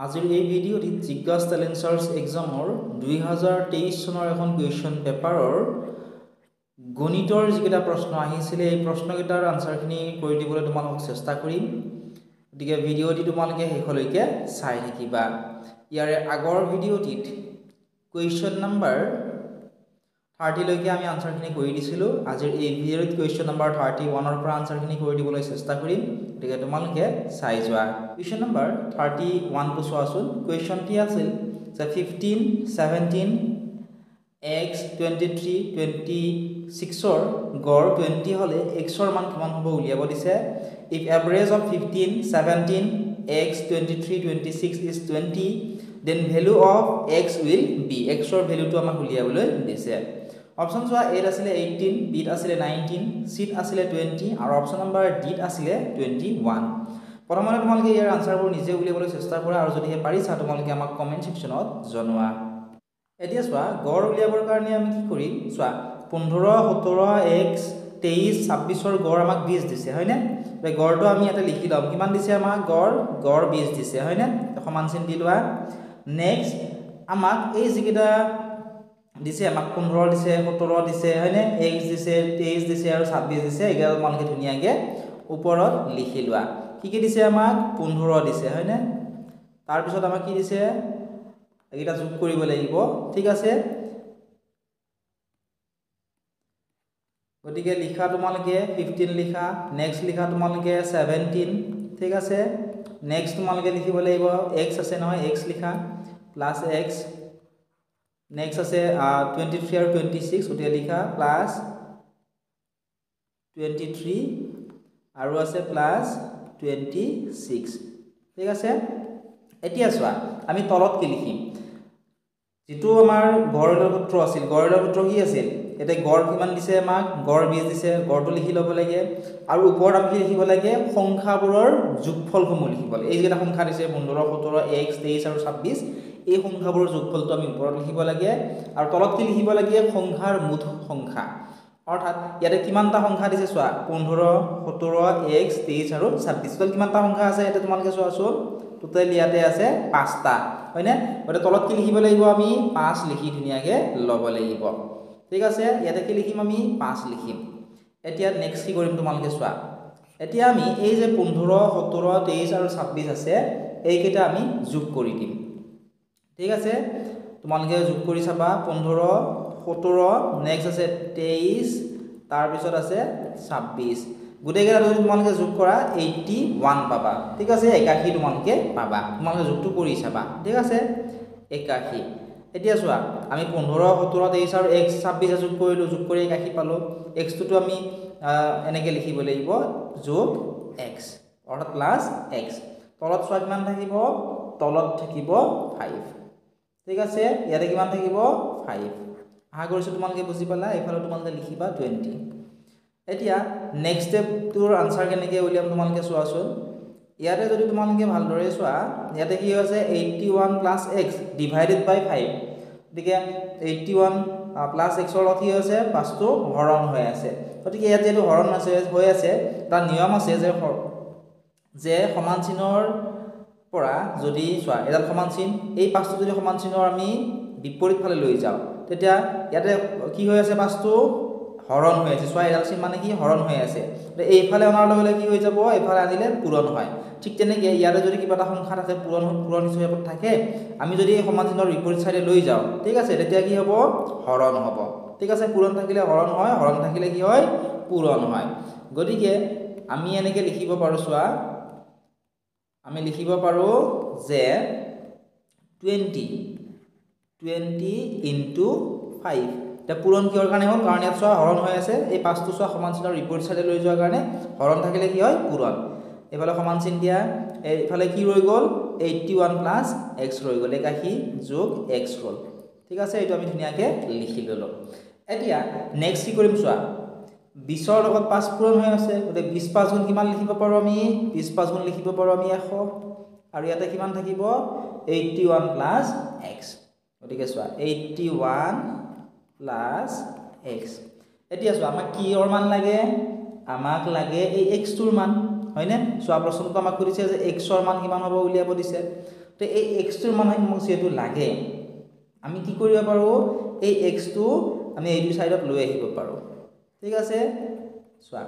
আজিৰ এই ভিডিঅ'টিত জিজ্ঞাসা টেলেণ্ট সাৰ্চ এক্সামৰ 2023 চনৰ এখন কুৱেশ্যন পেপাৰৰ গণিতৰ যিকেইটা প্ৰশ্ন আহিছিলে এই প্ৰশ্নকেইটাৰ আনসাৰখিনি কৰি দিবলৈ তোমালোকক চেষ্টা কৰিম। গতিকে ভিডিঅ'টি তোমালোকে শেষলৈকে চাই থাকিবা। ইয়াৰে আগৰ ভিডিঅ'টিত কুৱেশ্যন নাম্বাৰ 30 লৈকে আমি আনসাৰখিনি কৰি দিছিলোঁ। আজিৰ এই ভিডিঅ'ত কুৱেশ্যন নাম্বাৰ 31 পৰা আনসাৰখিনি কৰি দিবলৈ চেষ্টা কৰিম। গতিকে তোমালোকে চাই যোৱা। কুৱেশ্যন নাম্বাৰ 31 টো চোৱাচোন। কুৱেশ্যনটি আছিল যে 15, 17, x 23, 26 ৰ গড় 20 হলে x ৰ মান কিমান হ'ব উলিয়াব দিছে। if average of 15, 17, x 23, 26 is 20 then value of x will be x ৰ ভ্যালুটো আমাক উলিয়াবলৈ দিছে। অপচন চোৱা এ আছিলে 18, বি আছিলে 19, সি আছিলে 20 আৰু অপচন নাম্বাৰ ডি আছিলে 21। প্ৰথমতে তোমালোকে ইয়াৰ আনসাৰবোৰ নিজে উলিয়াবলৈ চেষ্টা কৰা আৰু যদি পাৰিছা তোমালোকে আমাক কমেন্ট সেকশনত জনোৱা। এতিয়া চোৱা গড় উলিয়াবৰ কাৰণে আমি কি কৰিম চোৱা 15, 17, x 23, 26 ৰ গড় আমাক 20 দিছে হয়নে। এই গড়টো আমি এটা লিখি লম কিমান দিছে আমাক গড় 20 দিছে হয়নে। সমান চিন দি লোৱা। নেক্সট আমাক এই যিকেইটা দিছে আমাক 15 দিছে 17 দিছে হয়নে x দিছে 23 দিছে আৰু 26 দিছে এগাল মানকে ধুনিয়াকে ওপৰত লিখি লোৱা। কি দিছে আমাক 15 দিছে হয়নে। তাৰ পিছত আমাক কি দিছে এইটা যোগ কৰিব লাগিব ঠিক আছে। গতিকে লিখা তোমালোকে 15 লিখা। নেক্সট লিখা তোমালোকে 17 ঠিক আছে। নেক্সট তোমালোকে লিখিব লাগিব x আছে নহয় x লিখা প্লাস x। নেক্সট আছে 23 আৰু 26 ওতে লিখা প্লাস 23 আৰু আছে প্লাস 26 ঠিক আছে। এতিয়া চোৱা আমি তলত কি লিখিম যেটো আমাৰ গড়ৰ সূত্ৰ আছিল গড়ৰ সূত্ৰ কি আছিল এটা গড় কিমান দিছে আমাক গড় 20 দিছে গড়টো লিখি লব লাগে আৰু ওপৰত আমি লিখিব লাগে সংখ্যাবোৰৰ যোগফলসমূহ লিখিব লাগে। এই যেটা সংখ্যা দিছে 15, 17, x 23 আৰু 26 এই সংখ্যাবোৰৰ যোগফলটো আমি ওপৰত লিখিব লাগে আৰু তলত কি লিখিব লাগে সংখ্যাৰ মুঠ সংখ্যা। অৰ্থাৎ ইয়াতে কিমানটা সংখ্যা দিছে চোৱা 15, 17, x 23 আৰু 26 টোটাল কিমানটা সংখ্যা আছে এটা তোমালোকে চোৱাচোন টোটাল ইয়াতে আছে 5টা হয়নে। গতে তলত কি লিখিব লাগিব আমি 5 লিখি ধুনিয়াকে লব লাগিব ঠিক আছে। ইয়াতে কি লিখিম আমি 5 লিখিম। এতিয়া নেক্সট কি কৰিম তোমালোকে চোৱা এতিয়া আমি এই যে 15, 17, 23 আৰু 26 আছে এই কেইটা আমি যোগ কৰি দিম ঠিক আছে। তোমালোকে যোগ কৰি চাবা 15, 17 নেক্সট আছে 23 তাৰ পিছত আছে 26 গুটেকেইটা যদি তোমালোকে যোগ কৰা 81 পাবা ঠিক আছে। 81 তোমালোকে পাবা তোমালোকে যোগটো কৰি চাবা ঠিক আছে 81। এতিয়া চোৱা আমি 15, 17, 23 আৰু x 26 যোগ কৰিলো যোগ কৰি 81 পালো। x টো আমি এনেকে লিখিব লাগিব যোগ x অৰ্থাৎ প্লাস x। তলত চোৱা কিমান থাকিব তলত থাকিব 5 ঠিক আছে। ইয়াতে কিমান থাকিব 5 আশা কৰিছো তোমালোকে বুজি পালা। এফালে তোমালোকে লিখিবা 20। এতিয়া নেক্সট স্টেপটোৰ আনসাৰ কেনেকে উলিয়াম তোমালোকে চোৱাচোন। ইয়াতে যদি তোমালোকে ভালদৰে চোৱা ইয়াতে কি হৈছে 81 plus x divided by 5 গতিকে 81 plus x ৰ লগত কি হৈছে 5 টো হৰণ হৈ আছে। গতিকে ইয়াত যেটো হৰণ আছে হৈ আছে তাৰ নিয়ম আছে যে সমান চিনৰ পৰা যদি চোৱা এডাল সমান চিন এই 5 টো যদি সমান চিনৰ আমি বিপৰীত ফালে লৈ যাও তেতিয়া ইয়াতে কি হৈ আছে 5 টো হৰণ হৈ আছে। চোৱা এডাল চিন মানে কি হৰণ হৈ আছে এইফালে অনাৰ লগে লগে কি হৈ যাব এইফালে আনিলে পূৰণ হয়। ঠিক তেনেকৈ ইয়াতে যদি কিবা এটা সংখ্যা থাকে পূৰণ হিচাপে থাকে আমি যদি এই সমান চিনৰ বিপৰীত সাইডে লৈ যাও ঠিক আছে তেতিয়া কি হ'ব হৰণ হ'ব ঠিক আছে। পূৰণ থাকিলে হৰণ হয় হৰণ থাকিলে কি হয় পূৰণ হয়। গতিকে আমি এনেকে লিখিব পাৰো চোৱা আমি লিখিব পাৰো যে 20 into 5 এটা পূৰণ কিহৰ কাৰণে হ'ল কাৰণ ইয়াত চোৱা হৰণ হৈ আছে এই 5 টো চোৱা সমান চিনৰ বিপৰীত সাইডে লৈ যোৱাৰ কাৰণে হৰণ থাকিলে কি হয় পূৰণ। এফালে সমান চিন দিয়া এইফালে কি ৰৈ গল 81 plus x ৰৈ গল 81 যোগ x ৰল ঠিক আছে। এইটো আমি ধুনিয়াকে লিখি ললো। এতিয়া নেক্সট কি কৰিম চোৱা 20 ৰ লগত 5 পূৰণ হৈ আছে গতে 20 5 গুণ কিমান লিখিব পাৰো আমি 20 5 গুণ লিখিব পাৰো আমি 100 আৰু ইয়াতে কিমান থাকিব 81 plus x গতিকে চোৱা 81 plus x। এতিয়া চোৱা আমাক কিহৰ মান লাগে আমাক লাগে এই x টোৰ মান হয়নে। চোৱা প্ৰশ্নটো আমাক সুধিছে যে x ৰ মান কিমান হ'ব উলিয়াব দিছে তো এই এক্সটোৰ মান মোক যেহেতু লাগে আমি কি কৰিব পাৰোঁ এই এক্সটো আমি এইটো সাইডত লৈ আহিব পাৰোঁ ঠিক আছে চোৱা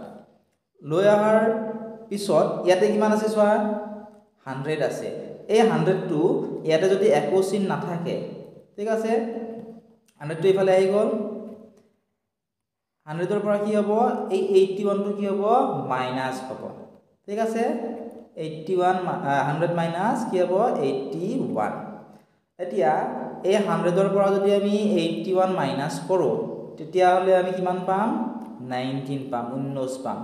লৈ অহাৰ পিছত ইয়াতে কিমান আছে চোৱা 100 আছে এই 100 টো ইয়াতে যদি একো চিন নাথাকে ঠিক আছে 100 টো ইফালে আহি গ'ল 100 ৰ পৰা কি হ'ব এই 81 টো কি হ'ব মাইনাস হ'ব ঠিক আছে 81 100 মাইনাস কি হ'ব 81 এতিয়া এই 100 ৰ পৰা যদি আমি 81 মাইনাস কৰো তেতিয়া হলে আমি কিমান পাম 19 পাম 19 পাম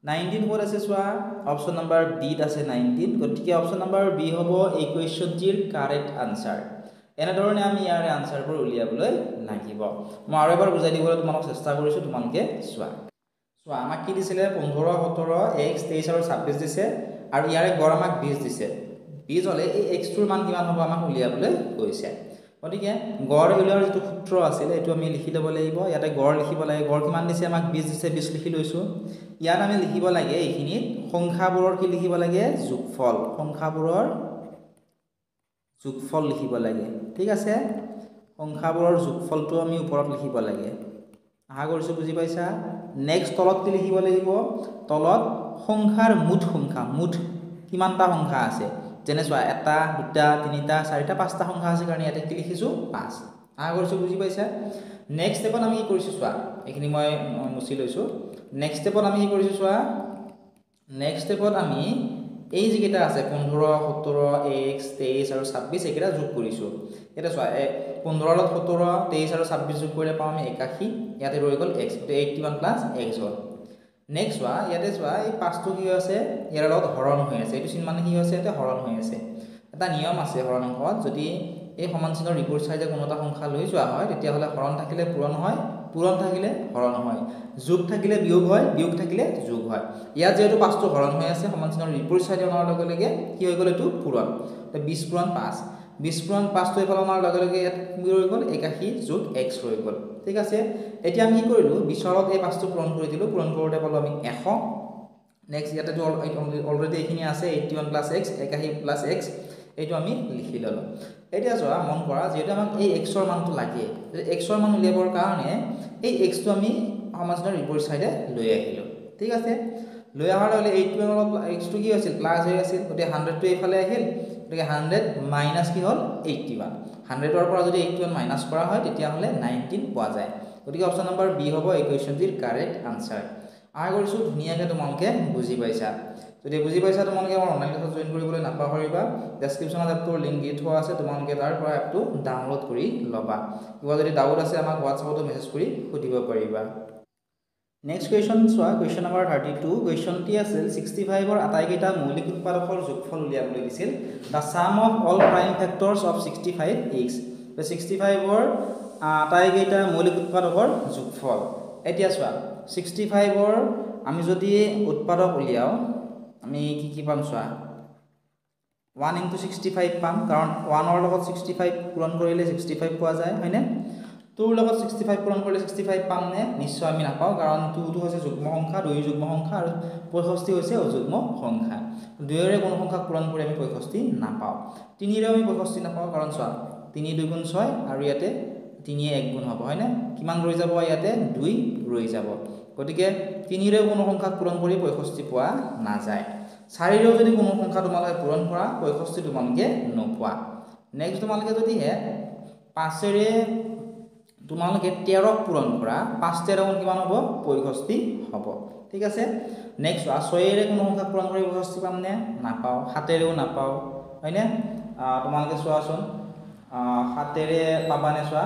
19 ক'ত আছে চোৱা অপচন নম্বৰ বি ত আছে 19 গতিকে অপচন নম্বৰ বি হ'ব এই কোৱেশ্চনটিৰ কাৰেক্ট আনসাৰ এনে ধৰণে আমি ইয়াৰ আনসাৰবোৰ উলিয়াবলৈ লাগিব মই আৰু এবাৰ বুজাই দিবলৈ তোমাক চেষ্টা কৰিছো তোমালোকে চোৱা চোৱা আমাক কি দিছিলে 15 17 x 23 আৰু 26 দিছে আৰু ইয়াৰে গড় আমাক 20 দিছে 20 হলে এই x টোৰ মান কিমান হ'ব আমাক উলিয়াবলৈ কৈছে গতিকে গড় উলিয়াৰ যেটো সূত্ৰ আছিল এটো আমি লিখি ল'ব লাগিব ইয়াতে গড় লিখিব লাগে গড় কিমান দিছে আমাক 20 দিছে 20 লিখি লৈছো ইয়াত আমি লিখিব লাগে এইখিনিত সংখ্যাবোৰৰ কি লিখিব লাগে যোগফল সংখ্যাবোৰৰ যোগফল লিখিব লাগে ঠিক আছে সংখ্যাবোৰৰ যোগফলটো আমি ওপৰত লিখিব লাগে আহা কৰিছো বুজি পাইছা নেক্সট তলত কি লিখিব লাগিব তলত সংখ্যাৰ মুঠ কিমানটা সংখ্যা আছে যেনে চোৱা এটা দুটা তিনিটা চাৰিটা পাঁচটা সংখ্যা আছে কাৰণে ইয়াতে কি লিখিছো 5 আহা কৰিছো বুজি পাইছা নেক্সট স্টেপত আমি কি কৰিছো চোৱা এইখিনি মই মুছি লৈছো নেক্সট স্টেপত আমি কি কৰিছো চোৱা নেক্সট স্টেপত আমি এই যেটা আছে 15 17 x 23 আৰু 26 একেটা যোগ কৰিছো এটা চোৱা 15 লত 17 23 আৰু 26 যোগ কৰিলে পাম আমি 81 ইয়াতে ৰৈ গল x 81 x হ'ল নেক্সট চোৱা ইয়াতে চোৱা এই 5 টো কি আছে ইয়াৰ লগত হৰণ হৈ আছে এইটো চিন মানে কি হৈছে এটা হৰণ হৈ আছে এটা নিয়ম আছে হৰণ অংকত যদি এই সমান চিনৰ ৰিপৰ্ট সাইজে কোনোটা সংখ্যা লৈ যোৱা হয় তেতিয়া হলে হৰণ থাকিলে পূৰণ হয় পূৰণ থাকিলে হৰণ হয় যোগ থাকিলে বিয়োগ হয় বিয়োগ থাকিলে যোগ হয় ইয়াত যেহেতু 5 টো হৰণ হৈ আছে সমান চিনৰ ৰিপৰ্ট সাইজে অনাৰ লগে লগে কি হৈ গল এটো পূৰণ তো 20 পূৰণ 5 20 পূৰণ 5 টো এফালে অনাৰ লগে লগে ইয়াত কি হৈ গল 81 যোগ x হৈ গল ঠিক আছে এতিয়া আমি কি কৰিলো 20 ৰত এই 5 টো পূৰণ কৰি দিলো পূৰণ কৰোতে পালো আমি 100 নেক্সট ইয়াতে তো অলৰেডি এখিনি আছে 81 x 81 x এইটো আমি লিখি ললো এতিয়া চোৱা মন কৰা যেটো আমাক এই x ৰ মানটো লাগে x ৰ মান উলিয়াবৰ কাৰণে এই x টো আমি সমাজৰ ৰিপৰ্ট সাইডে লৈ আহিলো ঠিক আছে লৈ আহাৰ লগে 81 ৰ x টো কি আছিল প্লাস হৈ আছিল গতে 100 টো এইফালে আহিল গতিকে 100 মাইনাস কি হ'ল 81 100 ৰ পৰা যদি 81 মাইনাস কৰা হয় তেতিয়া হলে 19 পোৱা যায় গতিকে অপচন নম্বৰ বি হ'ব এই কোৱেশ্চনটিৰ কাৰেক্ট আনসাৰ আশা কৰিছো ধুনিয়াকৈ তোমালোকে বুজি পাইছা যদি বুজি পাইছা তোমালোকে আমাৰ অনলাইন ক্লাছত জয়েন কৰিবলৈ নাপাহৰিবা ডেসক্ৰিপচনত এপটোৰ লিংক দি থোৱা আছে তোমালোকে তাৰ পৰা এপটো ডাউনলোড কৰি লবা কিবা যদি ডাউট আছে আমাক WhatsAppত মেছেজ কৰি সুধিব পাৰিবা নেক্সট কোৱেশ্চন চোৱা কোৱেশ্চন নম্বৰ 32 কোৱেশ্চনটি আছিল 65 ৰ আটাইকেইটা মৌলিক উৎপাদকৰ যোগফল উলিয়াবলৈ দিছিল the sum of all prime factors of 65x তো 65 ৰ আটাইকেইটা মৌলিক উৎপাদকৰ যোগফল এতিয়া চোৱা 65 ৰ আমি যদি উৎপাদক উলিয়াও আমি কি পাম চোৱা 1 into 65 পাম কাৰণ 1 ৰ লগত 65 পূৰণ কৰিলে 65 পোৱা যায় হয়নে 2 ৰ লগত 65 পূৰণ কৰিলে 65 পাম নে নিশ্চয় আমি নাপাও কাৰণ 2 টো হৈছে যুগ্ম সংখ্যা 2 যুগ্ম সংখ্যা আৰু 65 হৈছে অযুগ্ম সংখ্যা 2 ৰে কোনো সংখ্যা পূৰণ কৰি আমি 65 নাপাও 3 ৰে আমি 65 নাপাও কাৰণ চোৱা 3 2 গুণ 6 আৰু ইয়াতে 3 1 গুণ হ'ব হয়নে কিমান ৰৈ যাব ইয়াতে 2 ৰৈ যাব গতিকে 3 ৰে কোনো সংখ্যা পূৰণ কৰি 65 পোৱা না যায় 4 ৰেও যদি কোনো সংখ্যা তোমালোকে পূৰণ কৰা 65 তোমালোকে নোপোৱা নেক্সট তোমালোকে যদি 5 ৰে তোমালোকে 13 পূৰণ কৰা 5 13 গুণ কিমান হ'ব 65 হ'ব ঠিক আছে নেক্সট 6 ৰে কোনো সংখ্যা পূৰণ কৰি 65 পাম নে নাপাও 7 ৰেও নাপাও হয়নে তোমালোকে চোৱাচোন 7 ৰে পাবা নে চোৱা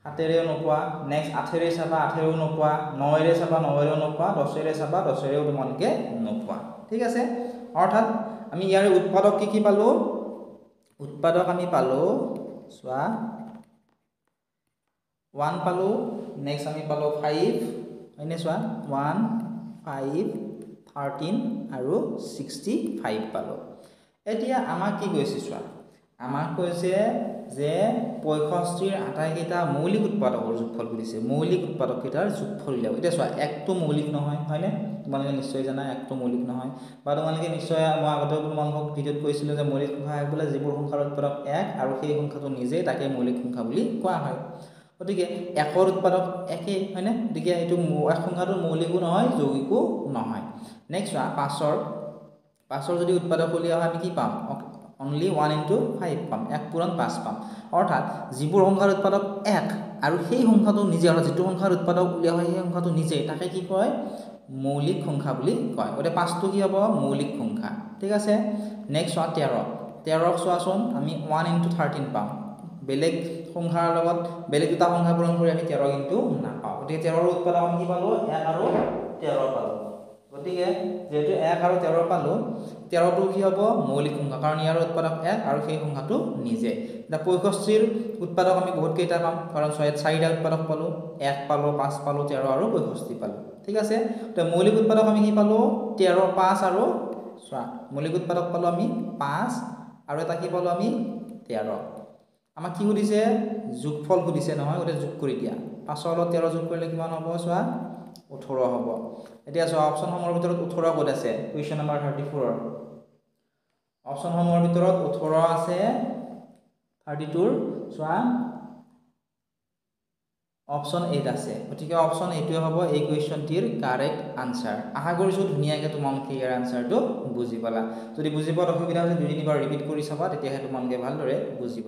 7 ৰেও নোপোৱা নেক্সট 8 ৰে চাবা 8 ৰেও নোপোৱা 9 ৰে চাবা 9 ৰেও নোপোৱা 10 ৰে চাবা 10 ৰেও তোমালোকে নোপোৱা ঠিক আছে অৰ্থাৎ আমি ইয়াৰ উৎপাদক কি পালো উৎপাদক আমি পালো চোৱা 1 পালো নেক্সট আমি পালো 5 হয়নে চোৱা 1 5 13 আৰু 65 পালো এতিয়া আমাক কি কৈছে চোৱা আমাক কৈছে যে 65 ৰ আটাইকেইটা মৌলিক উৎপাদকৰ যোগফল বুলিছে মৌলিক উৎপাদক কেইটাৰ যোগফল উলিয়াব এতিয়া চোৱা একটো মৌলিক নহয় হয়নে তোমালোকে নিশ্চয় জানা একটো মৌলিক নহয় বা তোমালোকে নিশ্চয় মই আগতে তোমালোকক ভিডিঅ'ত কৈছিলোঁ যে মৌলিক সংখ্যা বোলে যিবোৰ সংখ্যাৰ উৎপাদক 1 আৰু সেই সংখ্যাটো নিজেই তাকে মৌলিক সংখ্যা বুলি কোৱা হয় গতিকে 1ৰ উৎপাদক 1 হয়নে গতিকে এইটো এক সংখ্যাটো মৌলিকো নহয় যৌগিকো নহয় নেক্সট 5ৰ যদি উৎপাদক উলিয়া হয় আমি কি পাম only 1 into 5 পাম 1 পূৰণ 5 পাম অৰ্থাৎ যিবোৰ সংখ্যাৰ উৎপাদক 1 আৰু সেই সংখ্যাটো নিজে আৰু যেটো সংখ্যাৰ উৎপাদক উলিয়া হয় সেই সংখ্যাটো নিজে তাকে কি কয় মৌলিক সংখ্যা বুলি কয় ওতে 5টো কি হ'ব মৌলিক সংখ্যা ঠিক আছে নেক্সট 13ক চোৱাচোন আমি 1 into 13 পাম বেলেগ সংখ্যাৰ লগত বেলেগ দুটা সংখ্যা পূৰণ কৰি আমি 13 কিন্তু নাপাওঁ গতিকে 13ৰ উৎপাদক আমি কি পালো 1 আৰু 13 পালো গতিকে যেহেতু 1 আৰু 13 পালো 13টো কি হ'ব মৌলিক সংখ্যা কাৰণ ইয়াৰ উৎপাদক 1 আৰু সেই সংখ্যাটো নিজে দা 65ৰ উৎপাদক আমি বহুত কেইটা পাম কাৰণ 4টা উৎপাদক পালো 1 পালো 5 পালো 13 আৰু 65 পালো ঠিক আছে তো মৌলিক উৎপাদক আমি কি পালো 13 5 আৰু চোৱা মৌলিক উৎপাদক পালো আমি 5 আৰু এটা কি পালো আমি 13 আমাক কি সুধিছে যোগফল সুধিছে নহয় ওতে যোগ কৰি দিয়া 5 আৰু 13 যোগ কৰিলে কিমান হ'ব চোৱা 18 হ'ব এতিয়া চোৱা অপচন সমূহৰ ভিতৰত 18 ক'ত আছে কুৱেশ্চন নম্বৰ 34 অপচন সমূহৰ ভিতৰত 18 আছে 32 চোৱা অপচন 8 আছে গতিকে অপচন 8 হ'ব এই কুৱেশ্চনটিৰ কাৰেক্ট আনসাৰ আশা কৰিছো ধুনিয়াকৈ তোমালোকে ইয়াৰ আনসাৰটো বুজি পালা যদি বুজি পোৱাত অসুবিধা হৈছে দুই তিনিবাৰ ৰিপিট কৰি চাবা তেতিয়াহে তোমালোকে ভালদৰে বুজিবা